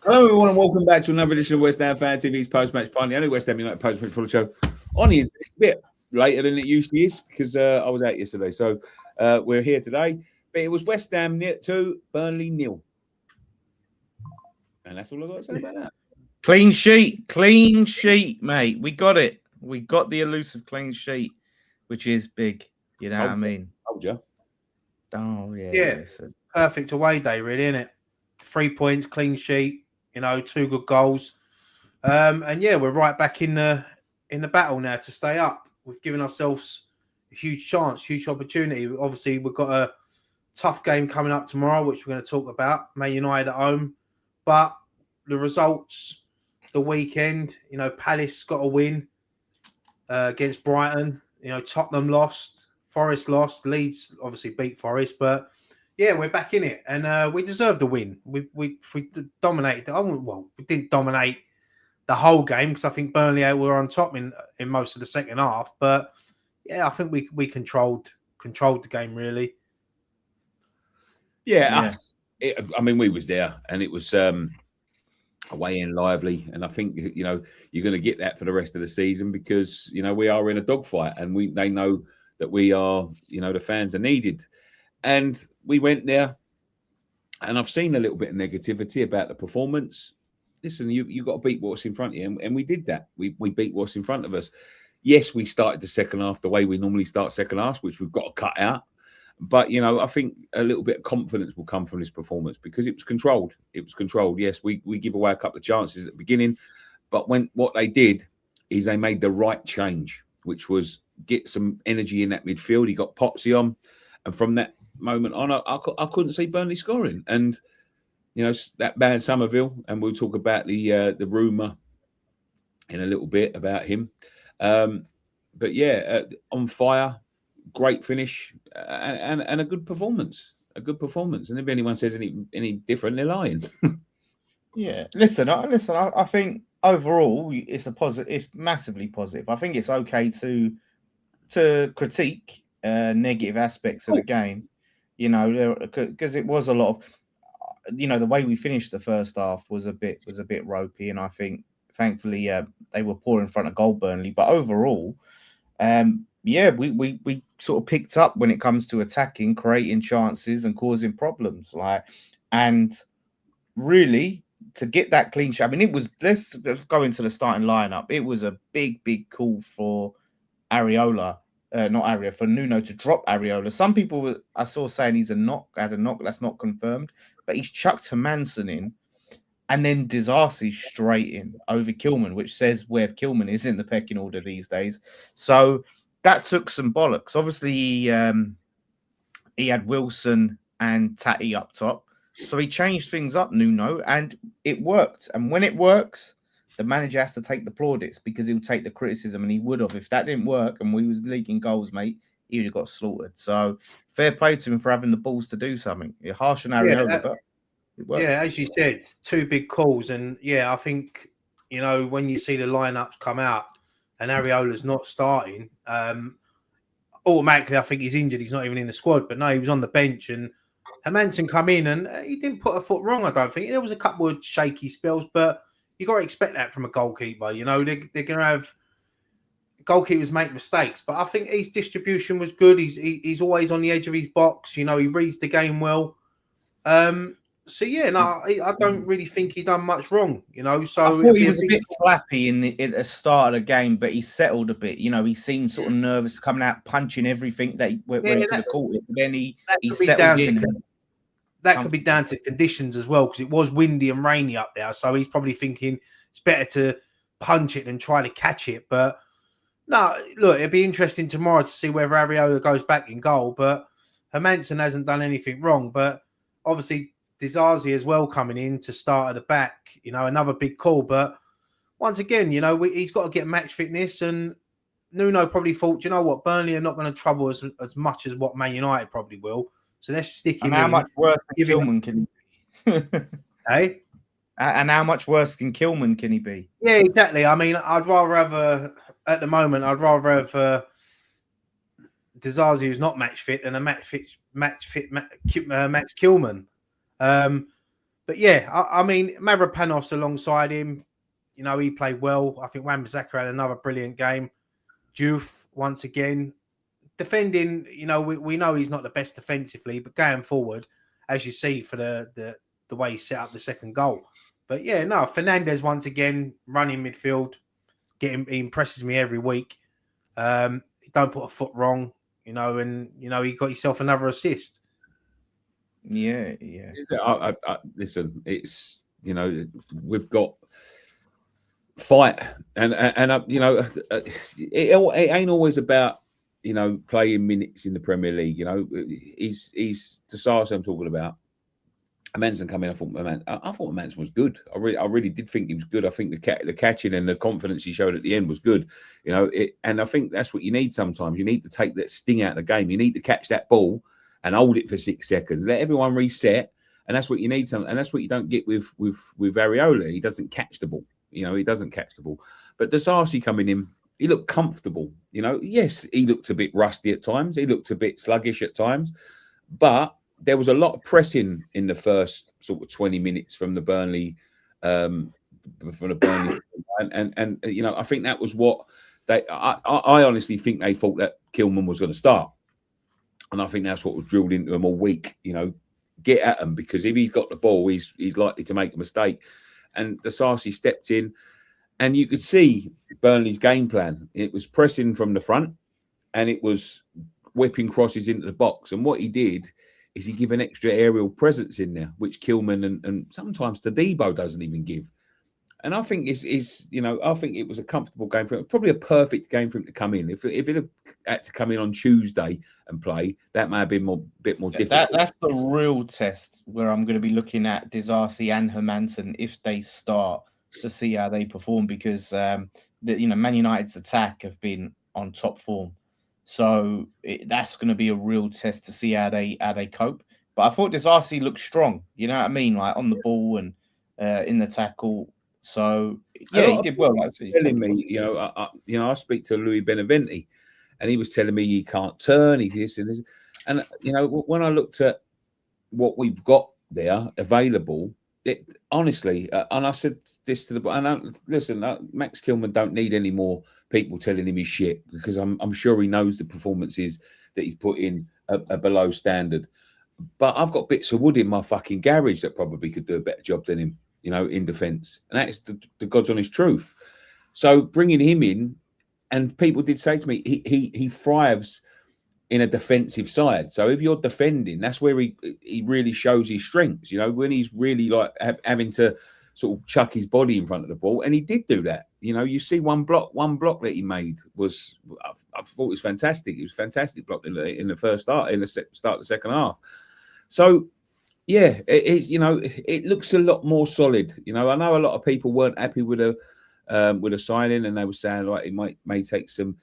Hello, everyone, and welcome back to another edition of West Ham Fan TV's post-match pint, the only West Ham United post-match full show on the internet. A bit later than it usually is because I was out yesterday. So we're here today. But it was West Ham 2, Burnley 0. And that's all I've got to say about that. Clean sheet, mate. We got it. We got the elusive clean sheet, which is big. You know what I mean? Told you. Oh, yeah. Yeah. Perfect away day, really, isn't it? 3 points, clean sheet. 2 good goals. And yeah, we're right back in the battle now to stay up. We've given ourselves a huge chance, huge opportunity. Obviously, we've got a tough game coming up tomorrow, which we're going to talk about. Man United at home. But the results, the weekend, Palace got a win against Brighton. Tottenham lost, Forest lost, Leeds obviously beat Forest, but yeah, we're back in it, and we deserve the win. We dominated. We didn't dominate the whole game because I think Burnley were on top in most of the second half. But yeah, I think we controlled the game really. Yeah. We was there, and it was away in lively, and I think you're going to get that for the rest of the season because we are in a dogfight, and they know that we are. The fans are needed. And we went there, and I've seen a little bit of negativity about the performance. Listen, you got to beat what's in front of you, and we did that. We beat what's in front of us. Yes, we started the second half the way we normally start second half, which we've got to cut out. But, I think a little bit of confidence will come from this performance because it was controlled. It was controlled. Yes, we give away a couple of chances at the beginning, but what they did is they made the right change, which was get some energy in that midfield. He got Potsy on, and from that moment on, I couldn't see Burnley scoring, and that bad Somerville, and we'll talk about the rumour in a little bit about him. But yeah, on fire, great finish, and a good performance. And if anyone says any different, they're lying. Yeah, listen. I think overall it's a positive. It's massively positive. I think it's okay to critique negative aspects of the game. Because it was a lot of, the way we finished the first half was a bit ropey, and I think thankfully they were poor in front of goal, Burnley. But overall, we sort of picked up when it comes to attacking, creating chances, and causing problems. And really to get that clean sheet. I mean, it was. Let's go into the starting lineup. It was a big call for Areola. For Nuno to drop Areola. Some people I saw saying he's had a knock. That's not confirmed, but he's chucked Hermansen in, and then Dazi straight in over Kilman, which says where Kilman is in the pecking order these days. So that took some bollocks. Obviously, he had Wilson and Tatty up top, so he changed things up, Nuno, and it worked. And when it works, the manager has to take the plaudits because he'll take the criticism, and he would have. If that didn't work and we was leaking goals, mate, he would have got slaughtered. So fair play to him for having the balls to do something. You're harsh on Areola, but it worked. Yeah, as you said, 2 big calls. And yeah, I think, when you see the lineups come out and Areola's not starting, automatically I think he's injured. He's not even in the squad. But no, he was on the bench, and Hermansen come in and he didn't put a foot wrong, I don't think. There was a couple of shaky spells, but you got to expect that from a goalkeeper. They're going to have goalkeepers make mistakes, but I think his distribution was good. He's always on the edge of his box. He reads the game well. So yeah, no, I don't really think he done much wrong. So I thought he was a bit flappy in the start of the game, but he settled a bit. He seemed sort of nervous coming out, punching everything where he could have caught it. But then he settled in. That could be down to conditions as well, because it was windy and rainy up there. So he's probably thinking it's better to punch it than try to catch it. But no, look, it'd be interesting tomorrow to see whether Areola goes back in goal. But Hermansen hasn't done anything wrong. But obviously, Dazi as well coming in to start at the back. Another big call. But once again, he's got to get match fitness. And Nuno probably thought, Burnley are not going to trouble as much as what Man United probably will. So let's stick him in. And how much worse than Kilman can he be? Hey? And how much worse than Kilman can he be? Yeah, exactly. I mean, I'd rather have at the moment, I'd rather have Dazi, who's not match fit, than a match fit Max Kilman. But yeah, I mean, Mavropanos alongside him, you know, he played well. I think Wan-Bissaka had another brilliant game. Diouf, once again, defending, you know, we know he's not the best defensively, but going forward, as you see for the way he set up the second goal. But yeah, no, Fernandez once again running midfield, he impresses me every week. He don't put a foot wrong, you know, and you know he got himself another assist. Yeah. Listen, it's, you know, we've got fight, and you know, it ain't always about, you know, playing minutes in the Premier League. You know, he's the Sarsi I'm talking about. Manson come in. I thought Manson was good. I really did think he was good. I think the catching and the confidence he showed at the end was good. You know, and I think that's what you need sometimes. You need to take that sting out of the game. You need to catch that ball and hold it for 6 seconds. Let everyone reset, and that's what you need. And that's what you don't get with Areola. He doesn't catch the ball. You know, he doesn't catch the ball. But Dazi coming in, he looked comfortable. You know, yes, he looked a bit rusty at times. He looked a bit sluggish at times, but there was a lot of pressing in the first sort of 20 minutes from the Burnley, and you know, I think that was what I honestly think they thought that Kilman was going to start, and I think that's what was drilled into them all week. You know, get at him, because if he's got the ball, he's likely to make a mistake. And Dazi stepped in, and you could see Burnley's game plan. It was pressing from the front, and it was whipping crosses into the box. And what he did is he give an extra aerial presence in there, which Kilman and sometimes Tadibo doesn't even give. And I think you know, I think it was a comfortable game for him. Probably a perfect game for him to come in. If it had to come in on Tuesday and play, that may have been a bit more difficult. That's the real test where I'm going to be looking at Dazi and Hermansen if they start, to see how they perform, because you know, Man United's attack have been on top form. So that's going to be a real test to see how they cope. But I thought Dazi looked strong. You know what I mean? Like on the ball and in the tackle. So yeah, he did well. Telling me, you know, I speak to Louis Beneventi, and he was telling me he can't turn. He this and this, and you know, when I looked at what we've got there available, honestly, and I said this to listen, Max Kilman don't need any more people telling him he's shit, because I'm sure he knows the performances that he's put in are below standard. But I've got bits of wood in my fucking garage that probably could do a better job than him, you know, in defence. And that's the God's honest truth. So bringing him in, and people did say to me, he thrives in a defensive side. So if you're defending, that's where he really shows his strengths, you know, when he's really like having to sort of chuck his body in front of the ball. And he did do that. You know, you see one block that he made was, I thought it was fantastic. It was a fantastic block in the first start, in the start of the second half. So yeah, it is, you know, it looks a lot more solid. You know, I know a lot of people weren't happy with a signing, and they were saying like it may take some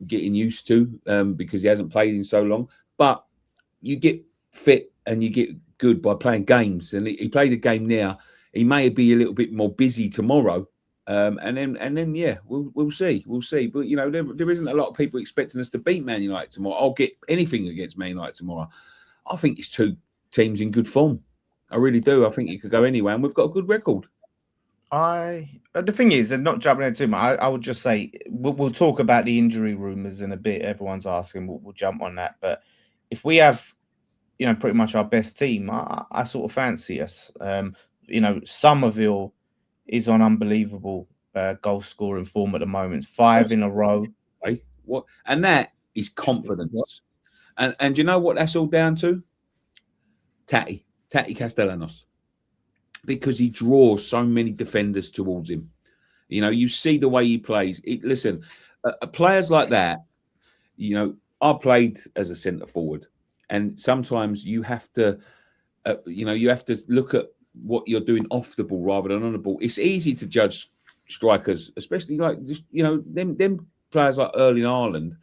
getting used to, because he hasn't played in so long. But you get fit and you get good by playing games, and he played a game now. He may be a little bit more busy tomorrow, and then yeah, we'll see. But you know, there isn't a lot of people expecting us to beat Man United tomorrow. I'll get anything against Man United tomorrow. I think it's two teams in good form. I really do. I think it could go anywhere, and we've got a good record. The thing is, and not jumping in too much, I would just say we'll talk about the injury rumours in a bit. Everyone's asking, we'll jump on that. But if we have, you know, pretty much our best team, I sort of fancy us. You know, Somerville is on unbelievable goal scoring form at the moment, 5 in a row. What? And that is confidence. And you know what that's all down to? Tati Castellanos. Because he draws so many defenders towards him. You know, you see the way he plays. Listen, players like that, you know, I played as a centre forward, and sometimes you have to, you have to look at what you're doing off the ball rather than on the ball. It's easy to judge strikers, especially like just, you know, them players like Erling Haaland.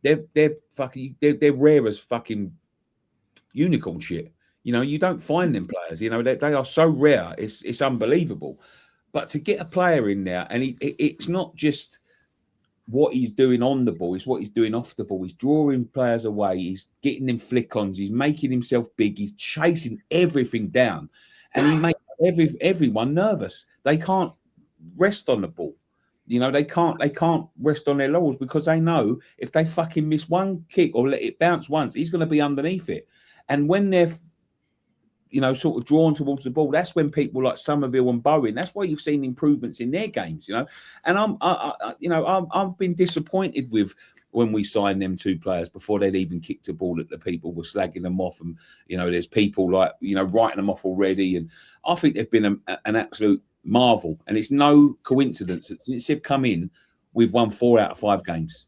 They're rare as fucking unicorn shit. You know, you don't find them players. You know, they are so rare. It's unbelievable. But to get a player in there, and it's not just what he's doing on the ball, it's what he's doing off the ball. He's drawing players away. He's getting them flick-ons. He's making himself big. He's chasing everything down, and he makes everyone nervous. They can't rest on the ball. You know, they can't rest on their laurels because they know if they fucking miss one kick or let it bounce once, he's going to be underneath it. And when they're, you know, sort of drawn towards the ball, that's when people like Somerville and Bowen, that's why you've seen improvements in their games, you know. And I've been disappointed with when we signed them two players before they'd even kicked a ball that the people were slagging them off, and you know, there's people like, you know, writing them off already. And I think they've been an absolute marvel, and it's no coincidence that since they've come in, we've won 4 out of 5 games.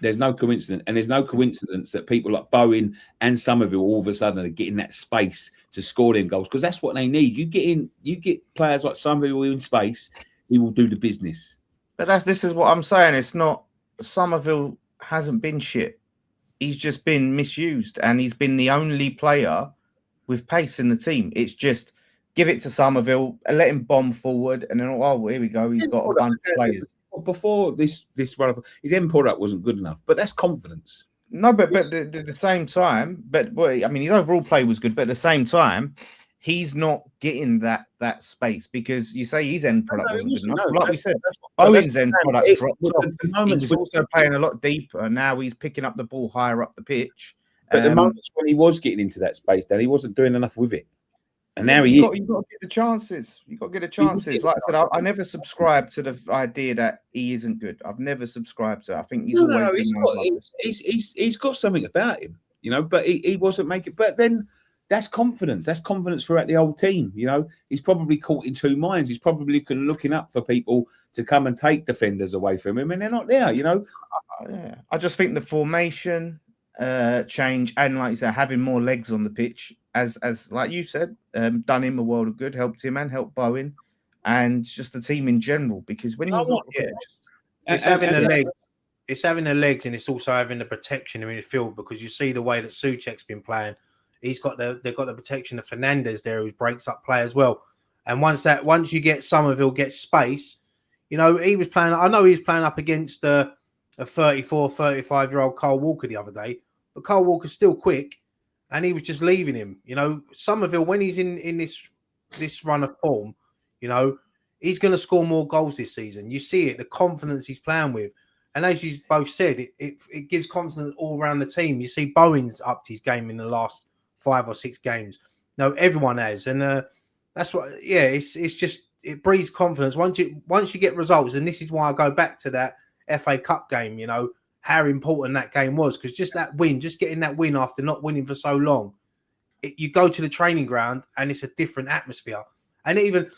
There's no coincidence, and there's no coincidence that people like Bowen and Somerville all of a sudden are getting that space to score them goals, because that's what they need. You get players like Somerville in space, he will do the business. But this is what I'm saying. It's not, Somerville hasn't been shit. He's just been misused, and he's been the only player with pace in the team. It's just give it to Somerville and let him bomb forward, and then here we go. He's got a bunch of players. Before this run of his end product wasn't good enough, but that's confidence. No, but at the same time, I mean, his overall play was good, but at the same time, he's not getting that space, because you say his end product wasn't good enough. Like we said, Owen's end product dropped off. He was also playing a lot deeper. Now he's picking up the ball higher up the pitch. But the moments when he was getting into that space, then he wasn't doing enough with it. And now you've got to get the chances. You've got to get the chances. Like I said, I never subscribe to the idea that he isn't good. I've never subscribed to it. I think he's got something about him, you know, but he wasn't making. But then that's confidence. That's confidence throughout the whole team. You know, he's probably caught in two minds. He's probably looking up for people to come and take defenders away from him, and they're not there. You know, I just think the formation change, and like you said, having more legs on the pitch, as like you said, done him a world of good, helped him and helped Bowen, and just the team in general. Because when it's having the legs, it's having the legs, and it's also having the protection in the field, because you see the way that Souček's been playing. They've got the protection of Fernandez there, who breaks up play as well. And once you get Somerville gets space, you know, he was playing. I know he was playing up against a 34, 35-year-old Kyle Walker the other day, but Kyle Walker's still quick, and he was just leaving him. You know, Somerville, when he's in this run of form, you know, he's going to score more goals this season. You see it, the confidence he's playing with. And as you both said, it gives confidence all around the team. You see Bowen's upped his game in the last 5 or 6 games. No, everyone has. And that's what, it's just, it breeds confidence. Once you get results, and this is why I go back to that FA Cup game, you know, how important that game was, because just that win, just getting that win after not winning for so long, you go to the training ground and it's a different atmosphere. And even,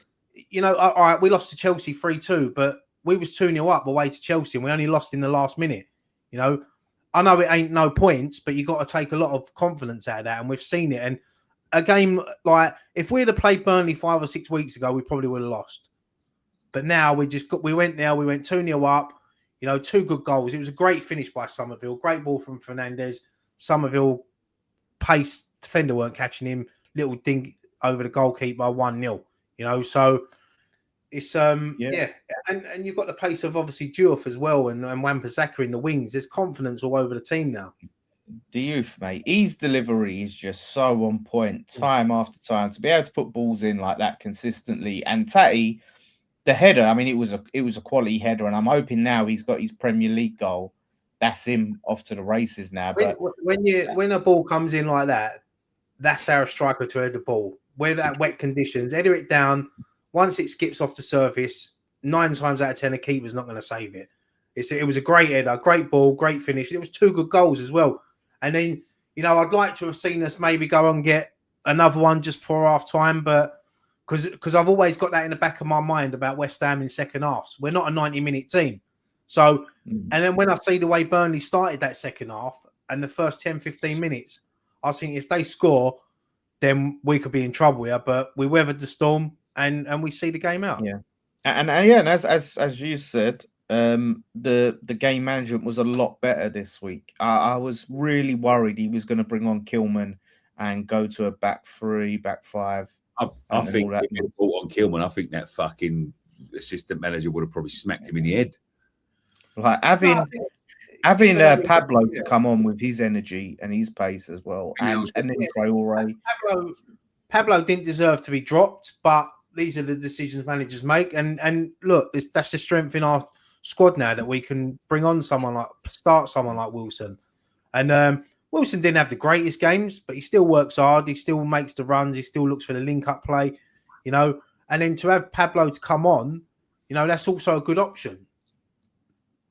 you know, all right, we lost to Chelsea 3-2, but we was 2-0 up away to Chelsea, and we only lost in the last minute. You know, I know it ain't no points, but you got to take a lot of confidence out of that, and we've seen it. And a game like, if we'd have played Burnley 5 or 6 weeks ago, we probably would have lost. But now we went 2-0 up. You know, 2 good goals. It was a great finish by Somerville. Great ball from Fernandez. Somerville pace, defender weren't catching him. Little dink over the goalkeeper, 1-0. You know, so it's and you've got the pace of obviously Diouf as well, and Wan-Bissaka in the wings. There's confidence all over the team now. The youth, mate, his delivery is just so on point, time after time, to be able to put balls in like that consistently. And Tatty, the header, I mean, it was a quality header, and I'm hoping now he's got his Premier League goal. That's him off to the races now. But when a ball comes in like that, that's our striker to head the ball. With that wet conditions, header it down. Once it skips off the surface, 9 times out of 10, the keeper's not going to save it. It was a great header, great ball, great finish. It was 2 good goals as well. And then, you know, I'd like to have seen us maybe go and get another one just before half time, but because I've always got that in the back of my mind about West Ham in second halves. We're not a 90-minute team. So, and then when I see the way Burnley started that second half and the first 10, 15 minutes, I was thinking if they score, then we could be in trouble here. But we weathered the storm and we see the game out. Yeah. And as you said, the game management was a lot better this week. I was really worried he was going to bring on Kilman and go to a back 3, back 5. I think if he brought on Kilman, I think that fucking assistant manager would have probably smacked him in the head. Like having Pablo to come on with his energy and his pace as well, and then Traore. Pablo didn't deserve to be dropped, but these are the decisions managers make. And look, that's the strength in our squad now, that we can bring on someone like Wilson. And Wilson didn't have the greatest games, but he still works hard. He still makes the runs. He still looks for the link-up play, you know. And then to have Pablo to come on, you know, that's also a good option.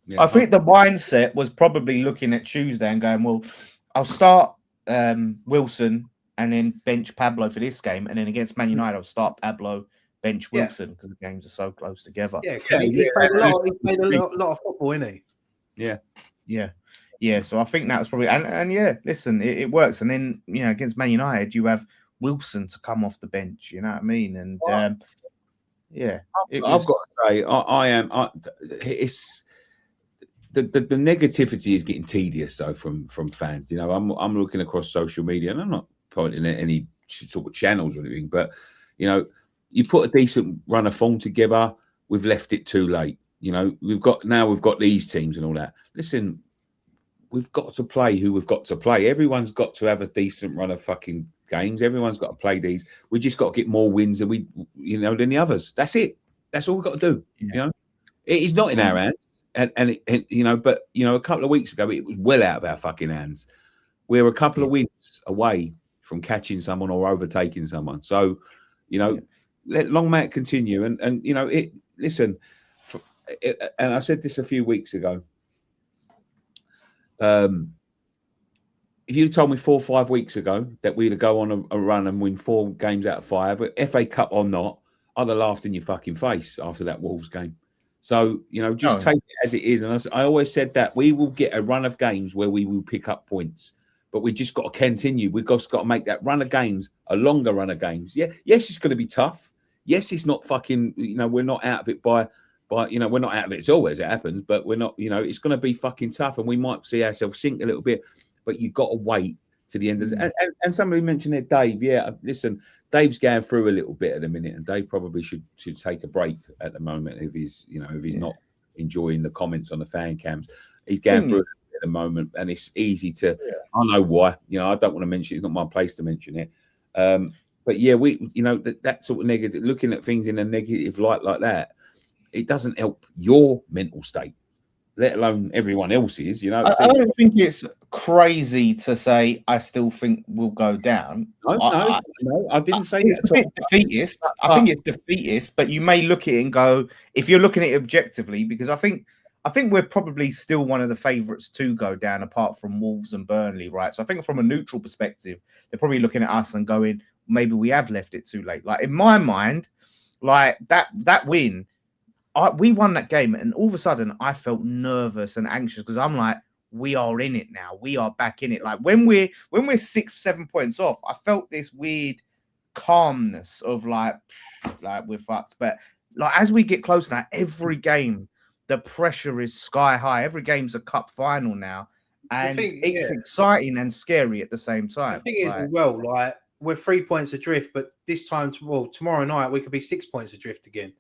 Yeah. I think the mindset was probably looking at Tuesday and going, well, I'll start Wilson and then bench Pablo for this game. And then against Man United, I'll start Pablo, bench Wilson, because the games are so close together. Yeah, he's played a lot of football, isn't he? Yeah. So I think that was probably, and yeah, listen, it works. And then, you know, against Man United, you have Wilson to come off the bench, you know what I mean? And I've got to say, it's the negativity is getting tedious though from fans. You know, I'm looking across social media, and I'm not pointing at any sort of channels or anything, but you know, you put a decent run of form together, we've left it too late. You know, we've got these teams and all that. Listen, we've got to play who we've got to play. Everyone's got to have a decent run of fucking games. Everyone's got to play these. We just got to get more wins than than the others. That's it. That's all we've got to do. Yeah. You know, it is not in our hands. And you know, but you know, a couple of weeks ago, it was well out of our fucking hands. We're a couple of wins away from catching someone or overtaking someone. So, you know, let long may it continue. And you know, listen. And I said this a few weeks ago. If you told me 4 or 5 weeks ago that we'd go on a run and win 4 games out of 5, FA Cup or not, I'd have laughed in your fucking face after that Wolves game. So, you know, just take it as it is. And I always said that we will get a run of games where we will pick up points, but we just got to continue. We've just got to make that run of games a longer run of games. Yeah. Yes, it's going to be tough. Yes, it's not fucking, you know, we're not out of it by, you know, we're not out of it. It's always it happens, but we're not, you know, it's going to be fucking tough and we might see ourselves sink a little bit, but you've got to wait to the end of it. And somebody mentioned it, Dave. Yeah, listen, Dave's going through a little bit at the minute, and Dave probably should take a break at the moment if he's not enjoying the comments on the fan cams. He's going through it at the moment, and it's easy to. I know why. You know, I don't want to mention it. It's not my place to mention it. But yeah, that sort of negative, looking at things in a negative light like that, it doesn't help your mental state, let alone everyone else's. You know, I don't think it's crazy to say I still think we'll go down. No, I didn't say it's a bit defeatist. I think it's defeatist, but you may look at it and go, if you're looking at it objectively, because I think we're probably still one of the favourites to go down, apart from Wolves and Burnley, right? So I think from a neutral perspective, they're probably looking at us and going, maybe we have left it too late. Like in my mind, like that win. We won that game, and all of a sudden I felt nervous and anxious because I'm like, we are in it now. We are back in it. Like when we're 6-7 points off, I felt this weird calmness of like we're fucked. But like as we get close now, every game the pressure is sky high. Every game's a cup final now, and it's exciting and scary at the same time. The thing is, as well, like we're 3 points adrift, but this time, tomorrow night we could be 6 points adrift again.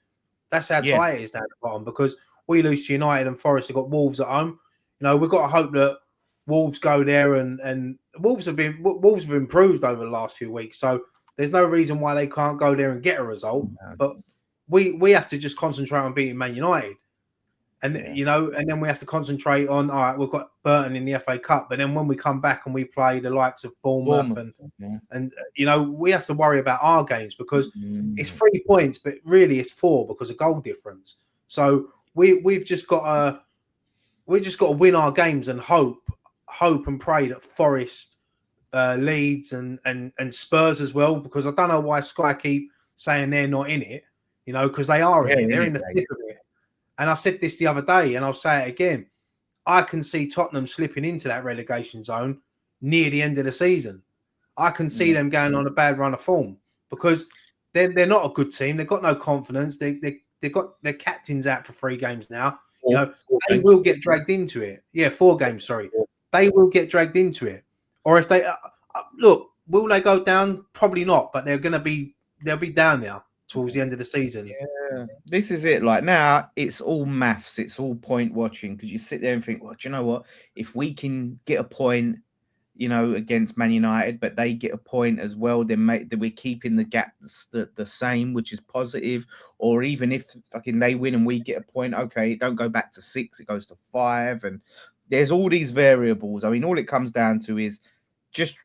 That's how tight it is down the bottom, because we lose to United and Forest have got Wolves at home. You know, we've got to hope that Wolves go there and Wolves have improved over the last few weeks. So there's no reason why they can't go there and get a result. But we have to just concentrate on beating Man United. And you know, and then we have to concentrate on, all right, we've got Burton in the FA Cup, but then when we come back and we play the likes of Bournemouth. And you know, we have to worry about our games, because it's 3 points, but really it's 4 because of goal difference. So we've just got to win our games and hope and pray that Forest, Leeds and Spurs as well, because I don't know why Sky keep saying they're not in it, you know, because they are in it. They're in the thick of it. And I said this the other day, and I'll say it again. I can see Tottenham slipping into that relegation zone near the end of the season. I can see them going on a bad run of form, because they're not a good team. They've got no confidence. They've got their captains out for 3 games now. You know, they will get dragged into it. Yeah, 4 games. Sorry, they will get dragged into it. Or if they look, will they go down? Probably not. But they'll be down there towards the end of the season. Yeah, this is it. Like now, it's all maths. It's all point watching because you sit there and think, well, do you know what? If we can get a point, against Man United, but they get a point as well, then we're keeping the gap the same, which is positive. Or even if fucking they win and we get a point, okay, it don't go back to 6, it goes to 5, and there's all these variables. I mean, all it comes down to is just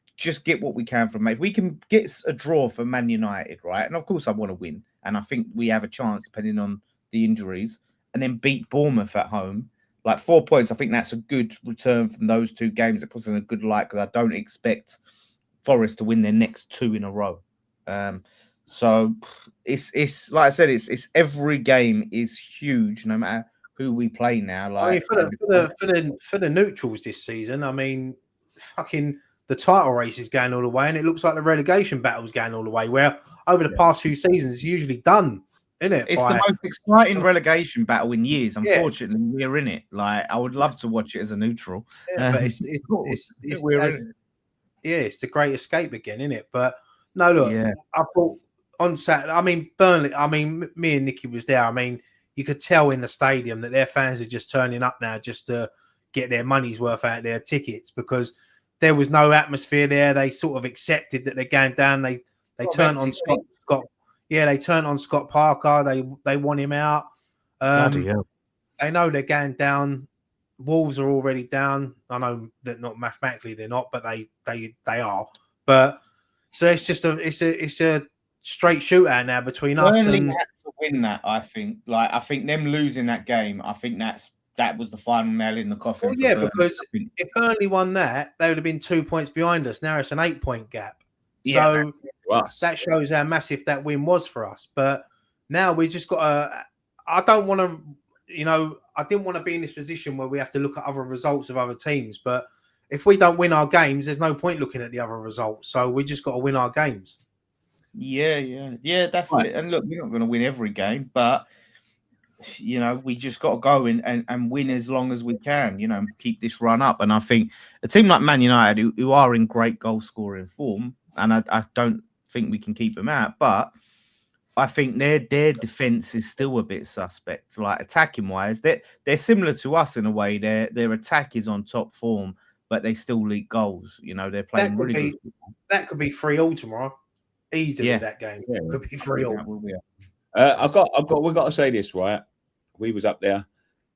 get what we can from it. If we can get a draw for Man United, right? And of course I want to win. And I think we have a chance depending on the injuries, and then beat Bournemouth at home. Like 4 points, I think that's a good return from those 2 games. It puts in a good light because I don't expect Forest to win their next 2 in a row. So it's like I said, it's every game is huge, no matter who we play now. Like for the neutrals this season, I mean, fucking the title race is going all the way, and it looks like the relegation battle is going all the way. Where over the past few seasons, it's usually done. Isn't it? It's the most exciting relegation battle in years. Unfortunately, we're in it. Like I would love to watch it as a neutral. Yeah, but it's the great escape again, isn't it? But no, look, I thought on Saturday. I mean, Burnley. I mean, me and Nicky was there. I mean, you could tell in the stadium that their fans are just turning up now just to get their money's worth out of their tickets because there was no atmosphere there. They sort of accepted that they're going down. They turned on Scott. Yeah, they turned on Scott Parker. They want him out. They know they're going down. Wolves are already down. I know that not mathematically they're not, but they are. But so it's just a straight shootout now between us. Burnley had to win that. I think. Like I think them losing that game. I think that was the final nail in the coffin. Well, yeah, because if Burnley won that, they would have been 2 points behind us. Now it's an 8-point gap. So that shows how massive that win was for us. But now we just got to. I don't want to, I didn't want to be in this position where we have to look at other results of other teams. But if we don't win our games, there's no point looking at the other results. So we just got to win our games. Yeah. That's right. It. And look, we're not going to win every game, but we just got to go and win as long as we can. Keep this run up. And I think a team like Man United, who are in great goal scoring form. And I don't think we can keep them out, but I think their defense is still a bit suspect. Like attacking wise, they're similar to us in a way. Their attack is on top form, but they still leak goals. They're playing really good football. That could be 3-3 tomorrow. Easily that game could be 3-3. We've got to say this, right? We was up there,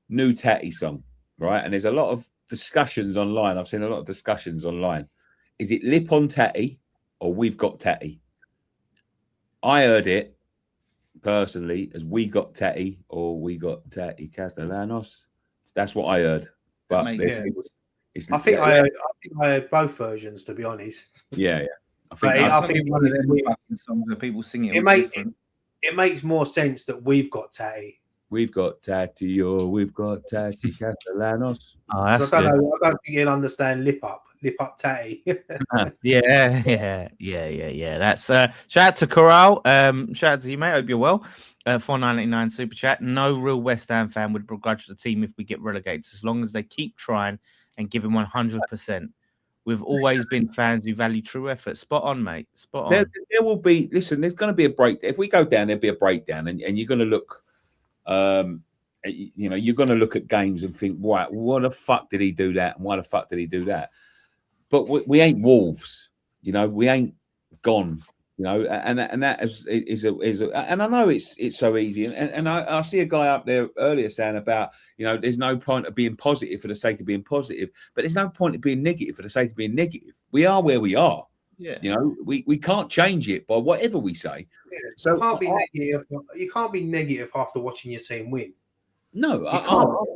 new Tatty song, right? And there's a lot of discussions online. I've seen a lot of discussions online. Is it Lip on Tatty? Or we've got Tatty. I heard it personally as we got Tatty or we got Tatty Castellanos. That's what I heard. But I think I heard both versions, to be honest. Yeah. I think one of them songs that people sing it. It makes more sense that we've got Tatty. We've got Tatty or we've got Tatty Castellanos. I don't think he'll understand lip up Tatty. Yeah. That's shout out to Corral. Shout out to you, mate. Hope you're well. $4.99 super chat. No real West Ham fan would begrudge the team if we get relegated, as long as they keep trying and giving 100%. We've always been fans who value true effort. Spot on, mate. Spot on. There will be. Listen, there's going to be a break. If we go down, there'll be a breakdown, and you're going to look. You're going to look at games and think, right, what the fuck did he do that? And why the fuck did he do that? But we ain't Wolves, we ain't gone, and that is and I know it's so easy. And I see a guy up there earlier saying about, there's no point of being positive for the sake of being positive, but there's no point of being negative for the sake of being negative. We are where we are. Yeah. We can't change it by whatever we say. Yeah. So you can't be negative. You can't be negative after watching your team win. No, I don't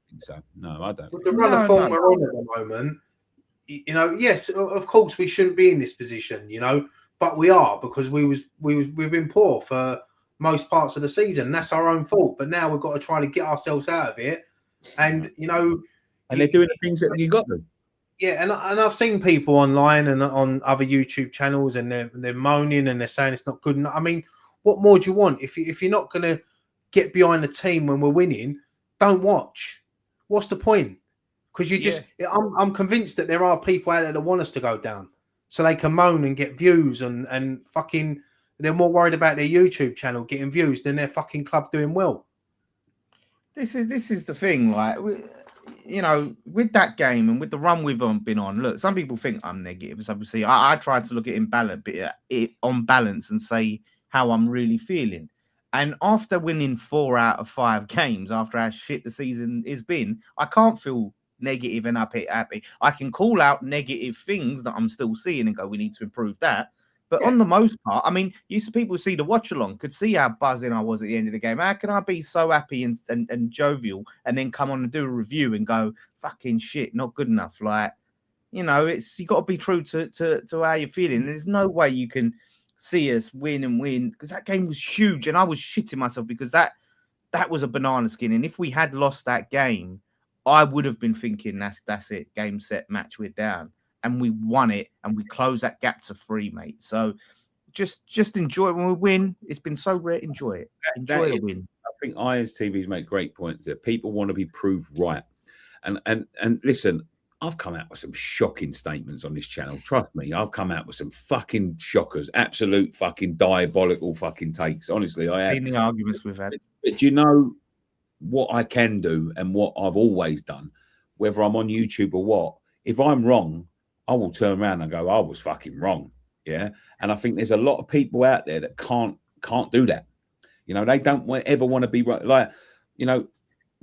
think so. No, I don't. With the run of form we're on at the moment, yes, of course we shouldn't be in this position, but we are because we've been poor for most parts of the season. That's our own fault. But now we've got to try to get ourselves out of it. And and they're doing the things that you got them. Yeah, and I've seen people online and on other YouTube channels, and they're moaning and they're saying it's not good enough. I mean, what more do you want? If you're not going to get behind the team when we're winning, don't watch. What's the point? Because I'm convinced that there are people out there that want us to go down, so they can moan and get views and fucking They're more worried about their YouTube channel getting views than their fucking club doing well. This is the thing, like, you know, with that game and with the run we've been on. Look, some people think I'm negative. So obviously, I try to look at it on balance and say how I'm really feeling. And after winning 4 out of 5 games, after how shit the season has been, I can't feel negative and happy. I can call out negative things that I'm still seeing and go, we need to improve that. But on the most part, I mean, people see the watch along, could see how buzzing I was at the end of the game. How can I be so happy and jovial and then come on and do a review and go, fucking shit, not good enough? Like, you know, you got to be true to how you're feeling. There's no way you can see us win because that game was huge and I was shitting myself because that was a banana skin. And if we had lost that game, I would have been thinking that's it, game, set, match, we're down. And we won it, and we closed that gap to 3, mate. So just enjoy it when we win. It's been so rare. Enjoy it. Enjoy the win. I think ISTVs make great points that people want to be proved right. And listen, I've come out with some shocking statements on this channel. Trust me, I've come out with some fucking shockers, absolute fucking diabolical fucking takes. Honestly, I have. Seen the arguments we've had. But you know what I can do and what I've always done, whether I'm on YouTube or what, if I'm wrong, I will turn around and go, I was fucking wrong. Yeah. And I think there's a lot of people out there that can't do that. You know, they don't ever want to be right. Like, you know,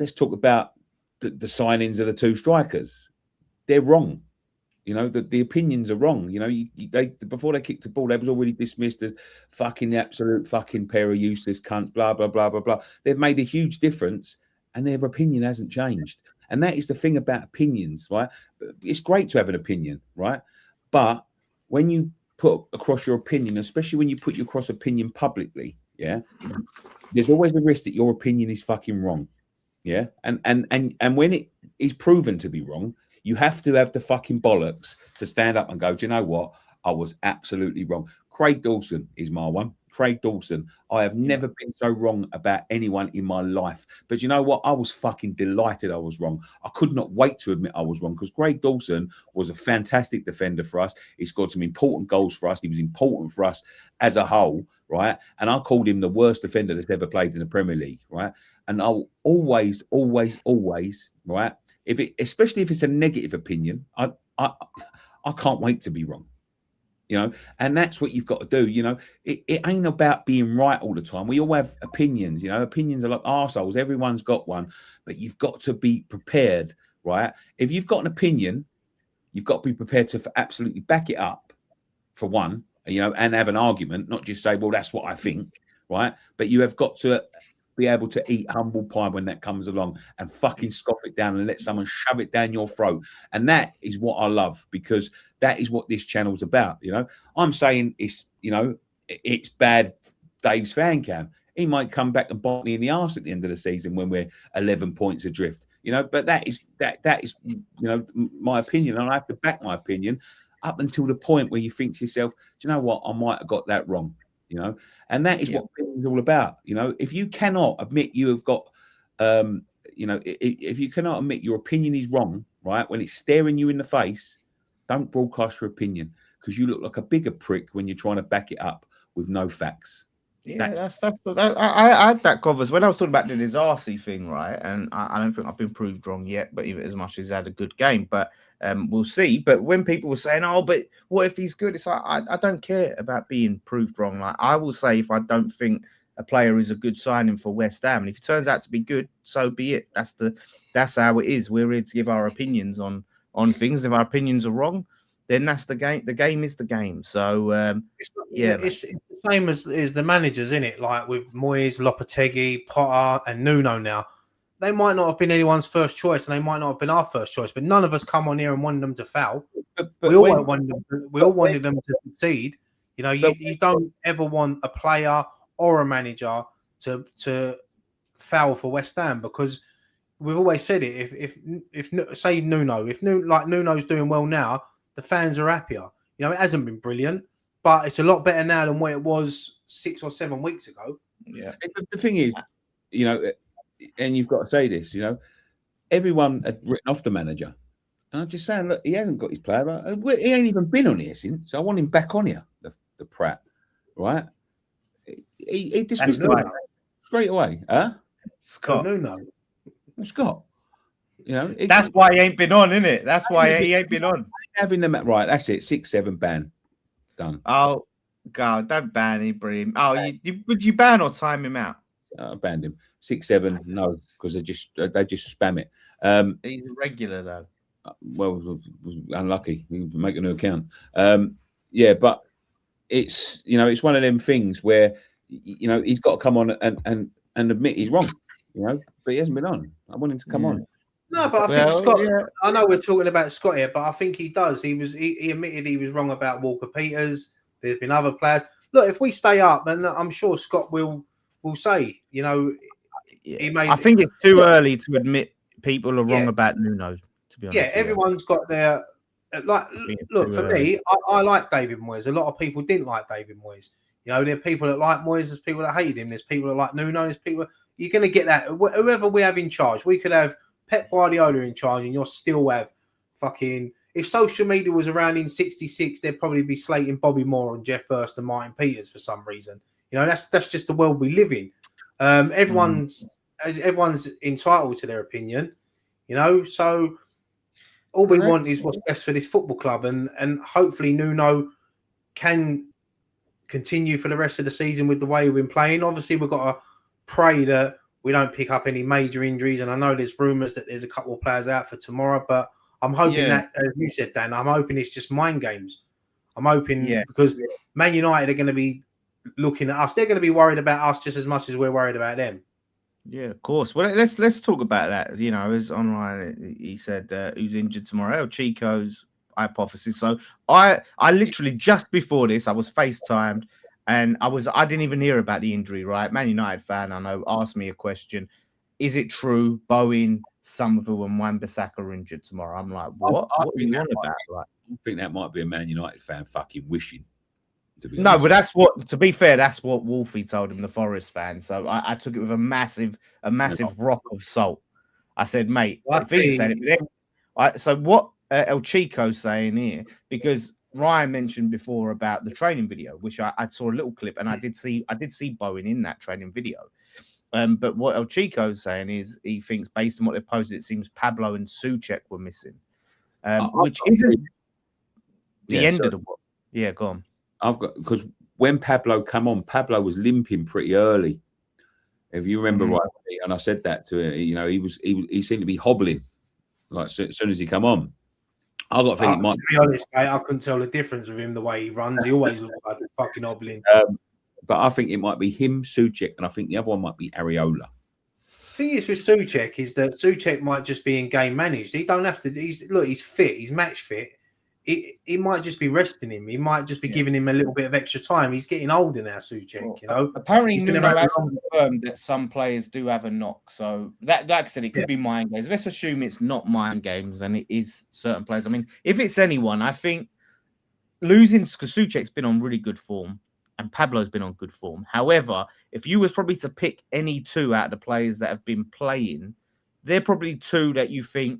let's talk about the signings of the 2 strikers. They're wrong. You know, the opinions are wrong. You know, they before they kicked the ball, they was already dismissed as fucking absolute fucking pair of useless cunts, blah, blah, blah, blah, blah. They've made a huge difference and their opinion hasn't changed. And that is the thing about opinions, right? It's great to have an opinion, right? But when you put across your opinion, especially when you put your cross opinion publicly, yeah, there's always the risk that your opinion is fucking wrong, yeah. And when it is proven to be wrong, you have to have the fucking bollocks to stand up and go, do you know what? I was absolutely wrong. Craig Dawson is my one. Craig Dawson. I have never been so wrong about anyone in my life. But you know what? I was fucking delighted I was wrong. I could not wait to admit I was wrong because Craig Dawson was a fantastic defender for us. He scored some important goals for us. He was important for us as a whole, right? And I called him the worst defender that's ever played in the Premier League, right? And I'll always, right? Especially if it's a negative opinion, I can't wait to be wrong. You know, and that's what you've got to do. You know, it ain't about being right all the time. We all have opinions, you know, opinions are like arseholes. Everyone's got one, but you've got to be prepared, right? If you've got an opinion, you've got to be prepared to absolutely back it up for one, you know, and have an argument, not just say, well, that's what I think, right? But you have got to be able to eat humble pie when that comes along and fucking scoff it down and let someone shove it down your throat. And that is what I love because that is what this channel's about. You know, I'm saying it's bad Dave's fan cam. He might come back and bite me in the arse at the end of the season when we're 11 points adrift, you know, but that is, you know, my opinion. And I have to back my opinion up until the point where you think to yourself, do you know what? I might have got that wrong. You know, and that is what it's all about. You know, if you cannot admit you have got, you know, if you cannot admit your opinion is wrong, right, when it's staring you in the face, don't broadcast your opinion because you look like a bigger prick when you're trying to back it up with no facts. Yeah, I had that covers when I was talking about the Dazi thing, right? And I don't think I've been proved wrong yet, but even as much as he's had a good game, but we'll see. But when people were saying, "Oh, but what if he's good?" It's like I don't care about being proved wrong. Like I will say if I don't think a player is a good signing for West Ham, and if it turns out to be good, so be it. That's how it is. We're here to give our opinions on things. If our opinions are wrong, then that's the game. The game is the game. So it's the same as the managers, isn't it? Like with Moyes, Lopetegui, Potter, and Nuno. Now they might not have been anyone's first choice, and they might not have been our first choice. But none of us come on here and wanted them to foul. We all wanted them to succeed. You know, you don't ever want a player or a manager to foul for West Ham because we've always said it. If say Nuno, like Nuno's doing well now, the fans are happier. You know, it hasn't been brilliant, but it's a lot better now than what it was 6 or 7 weeks ago. Yeah. The thing is, you know, and you've got to say this, you know, everyone had written off the manager. And I'm just saying, look, he hasn't got his player. He ain't even been on here since. So I want him back on here, the prat, right? he dismissed That's him straight away. Huh? Scott. No. Scott. You know, That's why he ain't been on, isn't it? That's why he ain't been on. Having them right. That's it. 6-7 ban. Done. Oh God, don't ban Ibrahim. Oh, would you ban or time him out? Banned him. 6-7. No, because they just spam it. He's a regular though. Well, unlucky. Make a new account. Yeah, but it's it's one of them things where he's got to come on and admit he's wrong. But he hasn't been on. I want him to come on. No, but I think Scott. Yeah. I know we're talking about Scott here, but I think he does. He admitted he was wrong about Walker Peters. There's been other players. Look, if we stay up, then I'm sure Scott will say. He made. I think it's too early to admit people are wrong about Nuno. To be honest, everyone's got their Look, for me, I like David Moyes. A lot of people didn't like David Moyes. There are people that like Moyes. There's people that hated him. There's people that like Nuno. There's people. You're going to get that. Whoever we have in charge, we could have Pep Guardiola in charge, and you'll still have fucking. If social media was around in '66, they'd probably be slating Bobby Moore and Jeff Hurst and Martin Peters for some reason. That's just the world we live in. Everyone's entitled to their opinion. So all we want is what's best for this football club, and hopefully Nuno can continue for the rest of the season with the way we've been playing. Obviously, we've got to pray that we don't pick up any major injuries, and I know there's rumours that there's a couple of players out for tomorrow, but I'm hoping that, as you said, Dan, I'm hoping it's just mind games. I'm hoping because Man United are going to be looking at us. They're going to be worried about us just as much as we're worried about them. Yeah, of course. Well, let's talk about that. As online, he said who's injured tomorrow. El Chico's hypothesis. So I literally just before this, I was FaceTimed, and I didn't even hear about the injury. Right, Man United fan, I know, asked me a question: is it true Bowen, Somerville, and Wan-Bissaka are injured tomorrow? I'm like, what? What are you on about? Like, I think that might be a Man United fan fucking wishing. No, but that's what. To be fair, that's what Wolfie told him, the Forest fan. So I took it with a massive rock of salt. I said, mate, if he said it, so what El Chico's saying here, because Ryan mentioned before about the training video, which I saw a little clip, and I did see Bowen in that training video. But what El Chico's saying is he thinks, based on what they've posted, it seems Pablo and Souček were missing, which isn't the end of the world. Yeah, go on. Because when Pablo came on, Pablo was limping pretty early. If you remember rightly, and I said that to him, he seemed to be hobbling like as soon as he come on. I got a feeling to be honest, mate, I couldn't tell the difference with him the way he runs. He always looks like a fucking hobbling. But I think it might be him, Souček, and I think the other one might be Areola. The thing is with Souček is that Souček might just be in game managed. He don't have to. He's fit. He's match fit. He might just be resting him. He might just be giving him a little bit of extra time. He's getting older now, Souček. Apparently, Nuno has confirmed that some players do have a knock. So that, like I said, it could be mind games. Let's assume it's not mind games and it is certain players. I mean, if it's anyone, I think losing because Souček's been on really good form and Pablo's been on good form. However, if you was probably to pick any two out of the players that have been playing, they're probably two that you think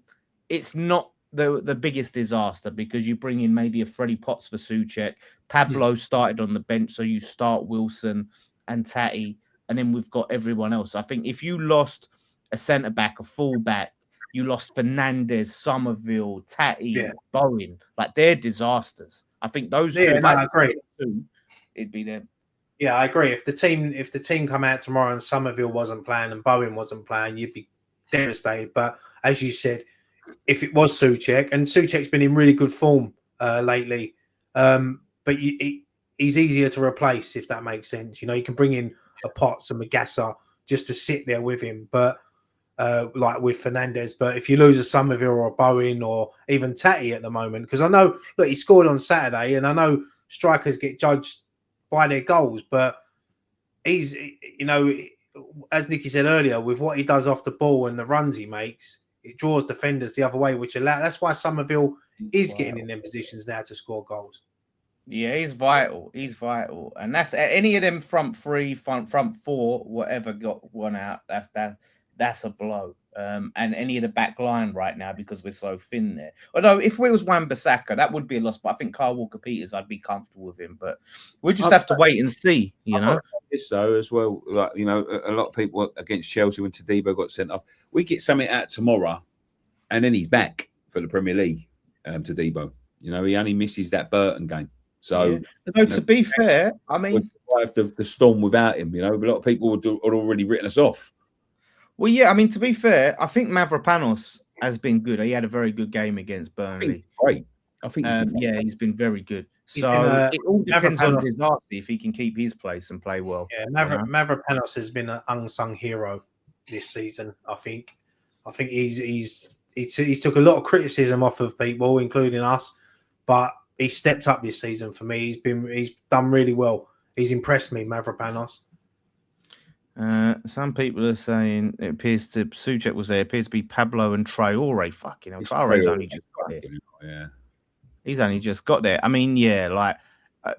it's not the biggest disaster, because you bring in maybe a Freddie Potts for Souček. Pablo started on the bench, so you start Wilson and Tatty, and then we've got everyone else. I think if you lost a centre-back, a full-back, you lost Fernandes, Somerville, Tatty, Bowen, like they're disasters. I think those two, I agree. It'd be them. Yeah, I agree. If the team come out tomorrow and Somerville wasn't playing and Bowen wasn't playing, you'd be devastated. But as you said, if it was Souček, and Souček's been in really good form lately, but he's easier to replace, if that makes sense. You can bring in a Potts and Magassa just to sit there with him, but like with Fernandes. But if you lose a Somerville or a Bowen or even Tatty at the moment, because I know, look, he scored on Saturday, and I know strikers get judged by their goals, but he's, as Nicky said earlier, with what he does off the ball and the runs he makes, it draws defenders the other way, that's why Somerville is getting in them positions now to score goals. Yeah, he's vital. And that's any of them front three, front four, whatever got one out. that's a blow. And any of the back line right now because we're so thin there. Although if we was Wan-Bissaka, that would be a loss. But I think Kyle Walker-Peters, I'd be comfortable with him. But we just have to wait and see, you know. So as well, like a lot of people against Chelsea when Tadibo got sent off. We get something out tomorrow, and then he's back for the Premier League. Tadibo, he only misses that Burton game. So, to be fair, I mean, we'll survive the storm without him. A lot of people had already written us off. Well, yeah, I mean, to be fair, I think Mavropanos has been good. He had a very good game against Burnley. Great. I think he's been very good. So it all depends on Dazi if he can keep his place and play well. Yeah, Mavropanos has been an unsung hero this season. I think he took a lot of criticism off of people, including us, but he stepped up this season for me. He's done really well. He's impressed me, Mavropanos. Some people are saying it appears to Souček was there. It appears to be Pablo and Traore. Fucking hell, Traore's only just got there. Yeah, he's only just got there. I mean, yeah, like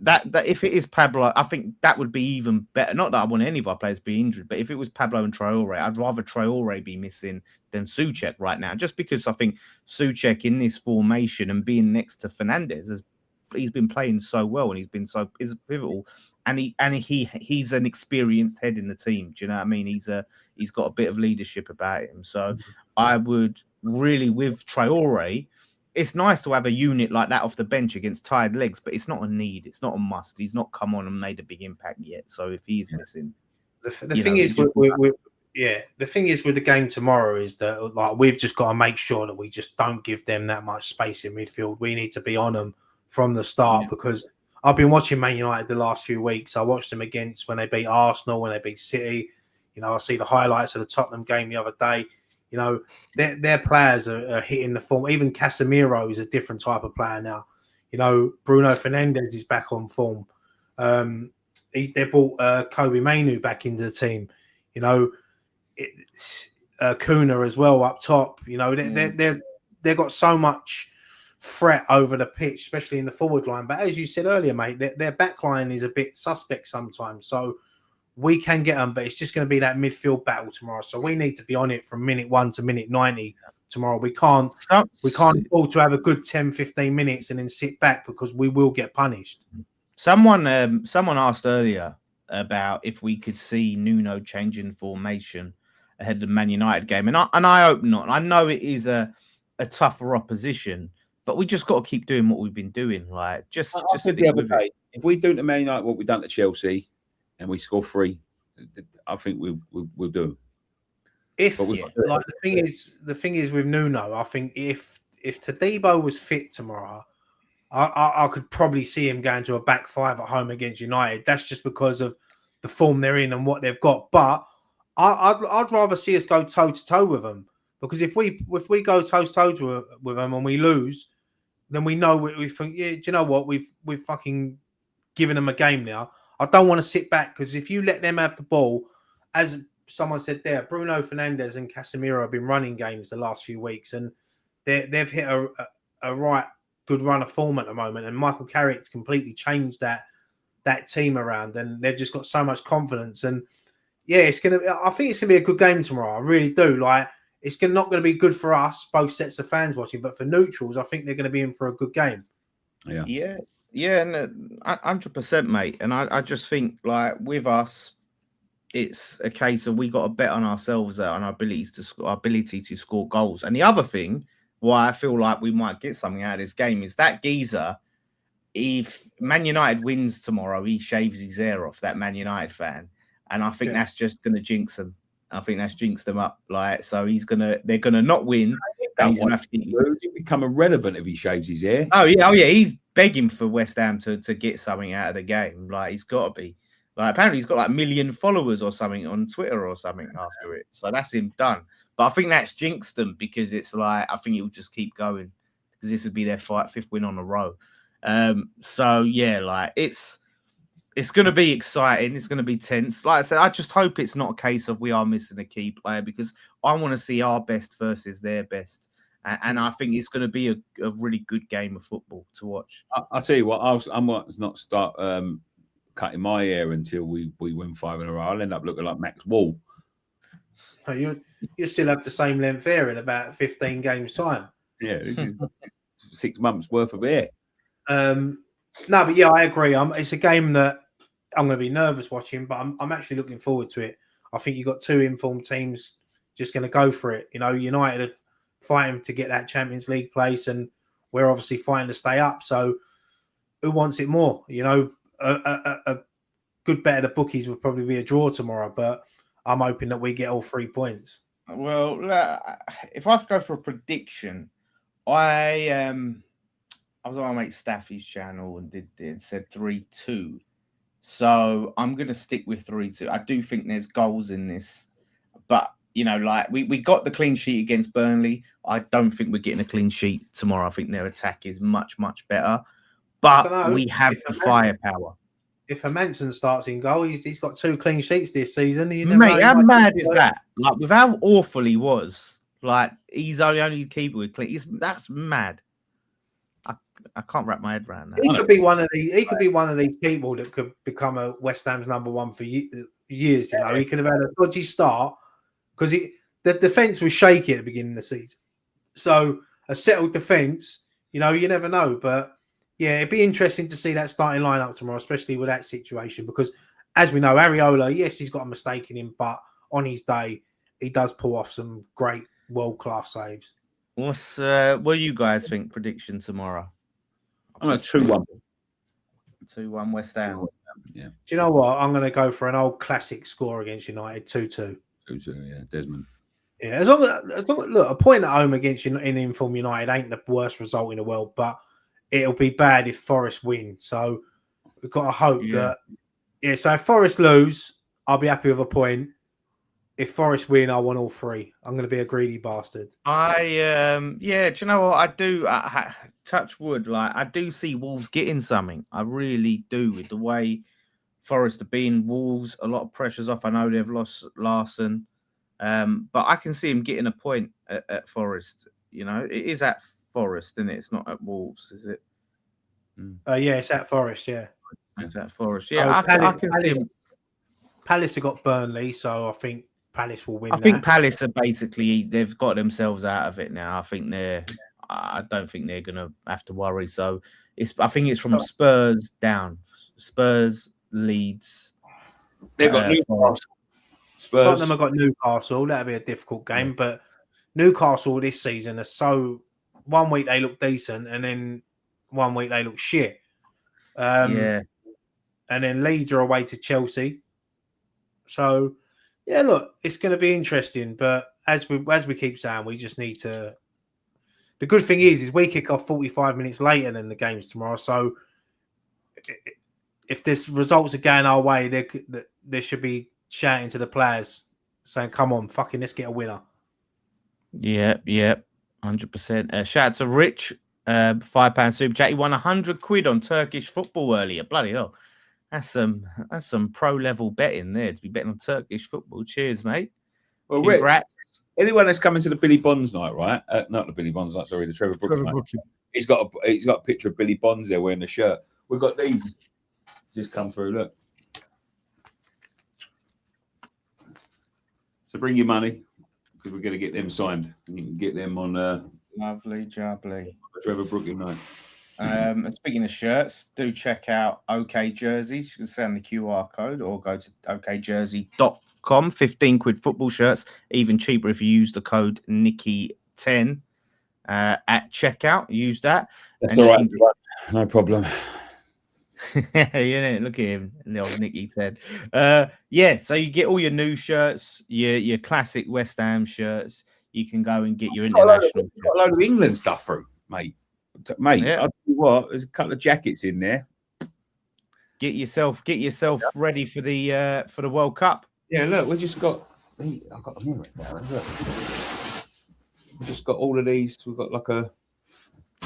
that if it is Pablo, I think that would be even better. Not that I want any of our players to be injured, but if it was Pablo and Traore, I'd rather Traore be missing than Souček right now, just because I think Souček in this formation and being next to Fernandes he's been playing so well and he's been so pivotal, and he's an experienced head in the team. Do you know what I mean? He's got a bit of leadership about him. So I would really, with Traore, it's nice to have a unit like that off the bench against tired legs, but it's not a need. It's not a must. He's not come on and made a big impact yet. So if he's missing, the thing is the thing is with the game tomorrow is that like we've just got to make sure that we just don't give them that much space in midfield. We need to be on them from the start because I've been watching Man United the last few weeks. I watched them against when they beat Arsenal, when they beat City. I see the highlights of the Tottenham game the other day. Their players are hitting the form. Even Casemiro is a different type of player now. Bruno Fernandes is back on form. They brought Kobe Mainu back into the team. Kuna as well up top. They've got so much threat over the pitch, especially in the forward line. But as you said earlier, mate, their back line is a bit suspect sometimes. So we can get them, but it's just going to be that midfield battle tomorrow. So we need to be on it from minute 1 to minute 90 tomorrow. We can't afford to have a good 10, 15 minutes and then sit back because we will get punished. Someone asked earlier about if we could see Nuno changing formation ahead of the Man United game. And I hope not. I know it is a tougher opposition, but we just got to keep doing what we've been doing. Like just the other day, if we do to Man United what we've done to Chelsea and we score 3, I think we'll do. The thing is with Nuno, I think if Tadibo was fit tomorrow, I could probably see him going to a back 5 at home against United. That's just because of the form they're in and what they've got. But I'd rather see us go toe to toe with them, because if we go toe to toe with them and we lose, then we know we think, yeah, do you know what? We've fucking given them a game now. I don't want to sit back, because if you let them have the ball, as someone said there, Bruno Fernandes and Casemiro have been running games the last few weeks, and they've hit a right good run of form at the moment. And Michael Carrick's completely changed that team around, and they've just got so much confidence. And yeah, I think it's gonna be a good game tomorrow. I really do. Like, it's not going to be good for us, both sets of fans watching, but for neutrals, I think they're going to be in for a good game. Yeah, and 100%, mate. And I just think, like, with us, it's a case of we got to bet on ourselves on our ability to score goals. And the other thing, why I feel like we might get something out of this game, is that geezer. If Man United wins tomorrow, he shaves his hair off, that Man United fan, and I think that's just going to jinx them. I think that's jinxed them up. Like, so they're gonna not win. And he's gonna have to become irrelevant if he shaves his hair. Oh yeah. He's begging for West Ham to get something out of the game. Like, he's got to be. Like, apparently he's got like 1 million followers or something on Twitter or something after it. So that's him done. But I think that's jinxed them, because it's like, I think it will just keep going, because this would be their 5th win on a row. So yeah, like it's going to be exciting. It's going to be tense. Like I said, I just hope it's not a case of we are missing a key player, because I want to see our best versus their best. And I think it's going to be a really good game of football to watch. I'll tell you what, I might not start cutting my hair until we win 5 in a row. I'll end up looking like Max Wall. You still have the same length hair in about 15 games time. Yeah, this is 6 months worth of air. No, but yeah, I agree. It's a game that I'm going to be nervous watching, but I'm actually looking forward to it. I think you've got two informed teams just going to go for it. You know, United are fighting to get that Champions League place, and we're obviously fighting to stay up. So who wants it more? You know, a good bet of the bookies would probably be a draw tomorrow, but I'm hoping that we get all 3 points. Well, if I have to go for a prediction, I was on my mate Staffy's channel and said 3-2. So I'm going to stick with 3-2. I do think there's goals in this, but you know, like we got the clean sheet against Burnley. I don't think we're getting a clean sheet tomorrow. I think their attack is much, much better, but we have the firepower. If a Manson starts in goal, he's got 2 clean sheets this season. Mate, how mad is that? Like, with how awful he was, like he's the only keeper with clean. That's mad. I can't wrap my head around that. He could be one of these. He could be one of these people that could become a West Ham's number one for years. You know, he could have had a dodgy start because the defense was shaky at the beginning of the season. So a settled defense, you know, you never know. But yeah, it'd be interesting to see that starting lineup tomorrow, especially with that situation, because as we know, Areola, yes, he's got a mistake in him, but on his day, he does pull off some great world-class saves. What do you guys think? Prediction tomorrow? I'm a 2-1. 2-1 West Ham. Yeah. Do you know what? I'm going to go for an old classic score against United, 2-2. 2-2, yeah, Desmond. Yeah, as long as look, a point at home against you in inform United ain't the worst result in the world, but it'll be bad if Forest win. So we've got to hope that. Yeah, so if Forest lose, I'll be happy with a point. If Forest win, I want all 3. I'm going to be a greedy bastard. Do you know what I do? Touch wood, like I do see Wolves getting something. I really do, with the way Forest are being Wolves. A lot of pressure's off. I know they've lost Larson, but I can see him getting a point at Forest. You know, it is at Forest, isn't it? It's not at Wolves, is it? Yeah, it's at Forest. Yeah, it's at Forest. Yeah, so I can see him. Palace have got Burnley, so I think Palace will win. I think Palace are basically, they've got themselves out of it now. I don't think they're gonna have to worry. So I think it's from Spurs down. Spurs, Leeds. They've got Newcastle. Spurs. Tottenham have got Newcastle. That'll be a difficult game, but Newcastle this season are so. One week they look decent, and then one week they look shit. And then Leeds are away to Chelsea. So. Yeah, look, it's going to be interesting, but as we keep saying, we just need to. The good thing is we kick off 45 minutes later than the games tomorrow. So if this results are going our way, there should be shouting to the players saying, "Come on, fucking let's get a winner." Yeah, 100%. Shout out to Rich, £5 super chat. He won £100 on Turkish football earlier. Bloody hell. That's some pro level betting there to be betting on Turkish football. Cheers, mate. Well, Congrats. Rich, anyone that's coming to the Billy Bonds night, right? Not the Billy Bonds night, sorry, the Trevor Brooks night. He's got a picture of Billy Bonds there wearing the shirt. We've got these just come through. Look. So bring your money because we're going to get them signed. And you can get them on. Lovely, jubbly. Trevor Brooks night. And speaking of shirts, do check out OK Jerseys. You can send the QR code or go to okjersey.com. 15 quid football shirts, even cheaper if you use the code Nicky10 at checkout. Use that. That's all right. No problem. Yeah, look at him, the old Nicky 10. So you get all your new shirts, your classic West Ham shirts. You can go and get your international. Got a load of England stuff through, mate. Mate, I'll tell you what, there's a couple of jackets in there. Get yourself ready for the World Cup. Yeah, look, we just got. I've got them here now. Look, we just got all of these. We've got like a.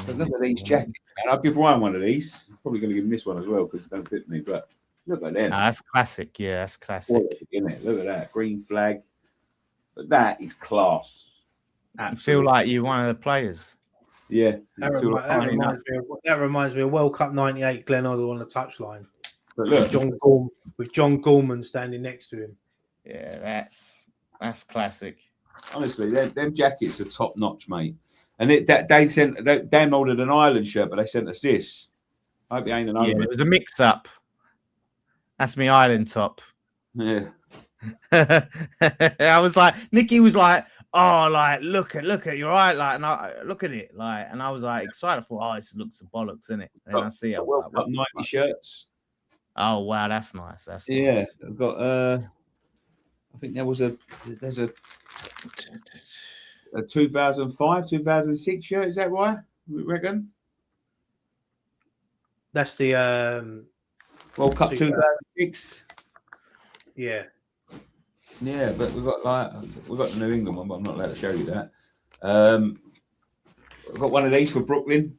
Look at these jackets, man. I'll give Ryan one of these. Probably going to give him this one as well because it don't fit me. But look at them. That's classic. Yeah, that's classic. Isn't it? Look at that green flag. But that is class. You feel like you're one of the players. Yeah, that reminds me of World Cup '98. Glenn Hoddle on the touchline with John Gorman standing next to him. Yeah, That's classic. Honestly, them jackets are top notch, mate. And they downloaded an Ireland shirt, but they sent us this. I hope it ain't an Yeah, omen. it was a mix-up. That's me island top. Yeah. I was like, Nikki was like, oh, like look at you're right, like, and I look at it, like, and I was like excited. I thought, oh, this looks a bollocks, isn't it? And I see it. World Cup 90 shirts. Oh wow, that's nice. That's yeah. nice. I've got I think there's a 2005, 2006 shirt. Is that right? We reckon. That's the World Cup 2006. Yeah. Yeah, but we've got the New England one, but I'm not allowed to show you that. I've got one of these for Brooklyn.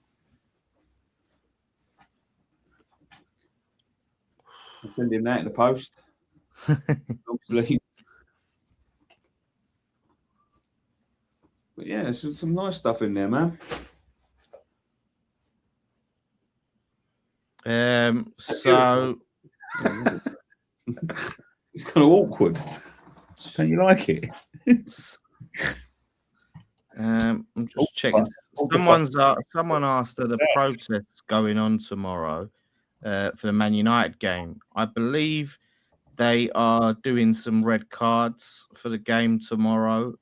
I'll send him that in the post. Obviously. But yeah, some nice stuff in there, man. So it's kind of awkward. Don't you like it? I'm just checking. Someone asked are the protests going on tomorrow for the Man United game. I believe they are doing some red cards for the game tomorrow.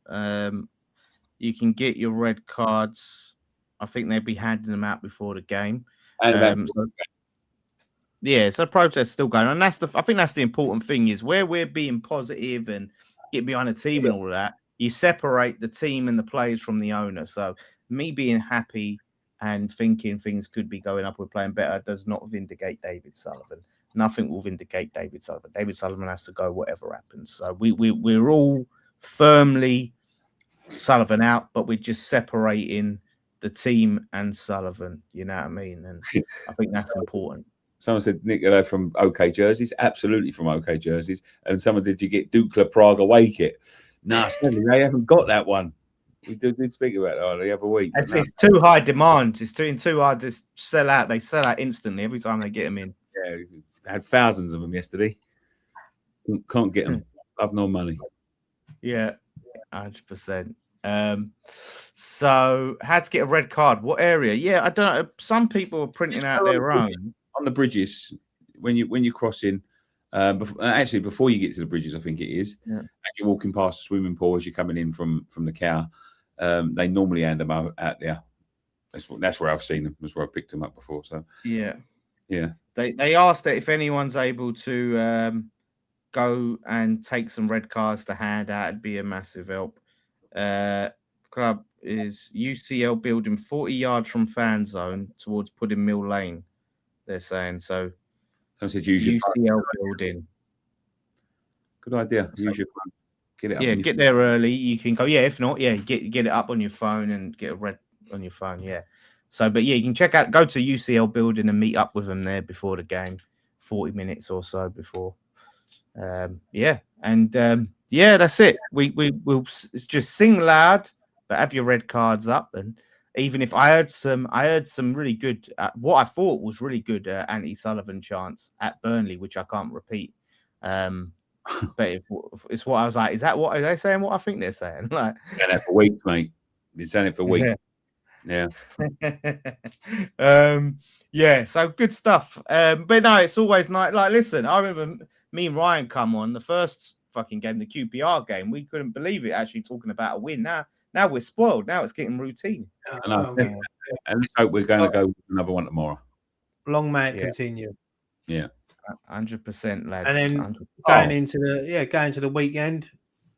You can get your red cards. I think they'll be handing them out before the game. So protest's still going on. And I think that's the important thing is where we're being positive and get behind the team and all of that, you separate the team and the players from the owner. So me being happy and thinking things could be going up, we're playing better, does not vindicate David Sullivan. Nothing will vindicate David Sullivan. David Sullivan has to go whatever happens. So we're all firmly Sullivan out, but we're just separating the team and Sullivan. You know what I mean? And I think that's important. Someone said, Nick, are they from OK Jerseys? Absolutely from OK Jerseys. And someone, did you get Dukla Prague away kit? Nah, sadly, they haven't got that one. We did speak about that the other week. It's too high demand. It's too hard to sell out. They sell out instantly every time they get them in. Yeah, I had thousands of them yesterday. Can't get them. I've no money. Yeah, 100%. So how to get a red card? What area? Yeah, I don't know. Some people are printing out their own. On the bridges, when you're crossing, before you get to the bridges, I think it is. Yeah. As you're walking past the swimming pool as you're coming in from the car, they normally hand them out there. That's where I've seen them. That's where I picked them up before. So yeah. They asked that if anyone's able to go and take some red cards to hand out, it'd be a massive help. Club is UCL building 40 yards from fan zone towards Pudding Mill Lane. They're saying so. Someone said use your UCL building. Good idea. Use your phone. Get it up. Yeah, get there early. You can go. Yeah, if not, get it up on your phone and get a red on your phone. Yeah. So, but yeah, you can go to UCL building and meet up with them there before the game, 40 minutes or so before. That's it. We'll just sing loud, but have your red cards up. And even if I heard some really good, what I thought was really good anti-Sullivan chants at Burnley, which I can't repeat. But it's what I was like, is that what are they saying? What I think they're saying? Like, been there for weeks, mate. Been saying it for weeks. Yeah. So good stuff. But no, it's always nice. Like, listen, I remember me and Ryan come on the first fucking game, the QPR game. We couldn't believe it. Actually, talking about a win. Now we're spoiled. Now it's getting routine. I know. And let's hope we're going to go with another one tomorrow. Long may it continue. Yeah. 100%, lads. And then going into the weekend,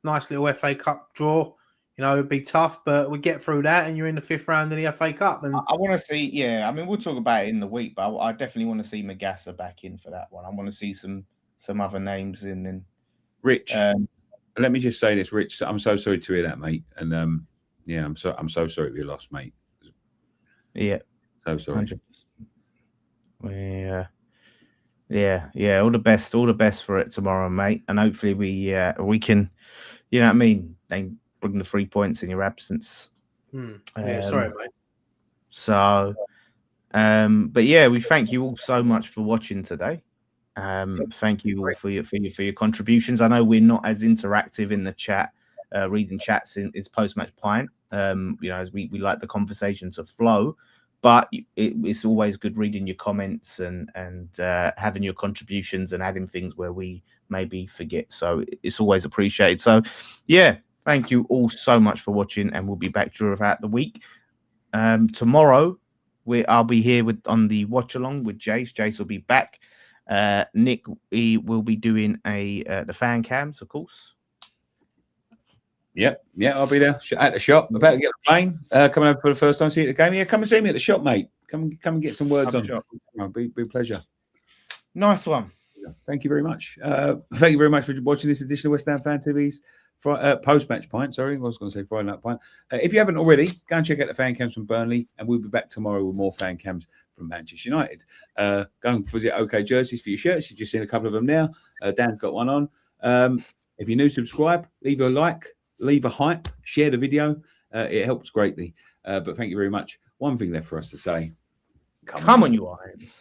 nice little FA Cup draw. You know, it'd be tough, but we get through that, and you're in the 5th round of the FA Cup. And I want to see, I mean, we'll talk about it in the week, but I definitely want to see Magassa back in for that one. I want to see some other names in. And Rich, let me just say this, Rich. I'm so sorry to hear that, mate. And I'm so sorry for your loss, mate. Yeah, so sorry. 100%. Yeah. All the best for it tomorrow, mate. And hopefully we can, you know what I mean. They bring the 3 points in your absence. Sorry, mate. So, but yeah, we thank you all so much for watching today. Thank you all for your contributions. I know we're not as interactive in the chat reading chats is post-match pint. As we like the conversation to flow, but it's always good reading your comments and having your contributions and adding things where we maybe forget. So it's always appreciated. So yeah, thank you all so much for watching, and we'll be back throughout the week. Tomorrow I'll be here on the watch along with Jace. Jace will be back. Nick, we will be doing the fan cams, of course. Yeah, I'll be there at the shop. About to get the plane. Coming over for the first time to see the game. Yeah, come and see me at the shop, mate. Come and get some words on. It'll be a pleasure. Nice one. Thank you very much. Thank you very much for watching this edition of West Ham Fan TV's post-match pint. Sorry, I was going to say Friday night pint. If you haven't already, go and check out the fan cams from Burnley, and we'll be back tomorrow with more fan cams from Manchester United. Go and visit OK Jerseys for your shirts. You've just seen a couple of them now. Dan's got one on. If you're new, subscribe, leave a like, leave a hype, share the video. It helps greatly. But thank you very much. One thing left for us to say. Come on, you Irons.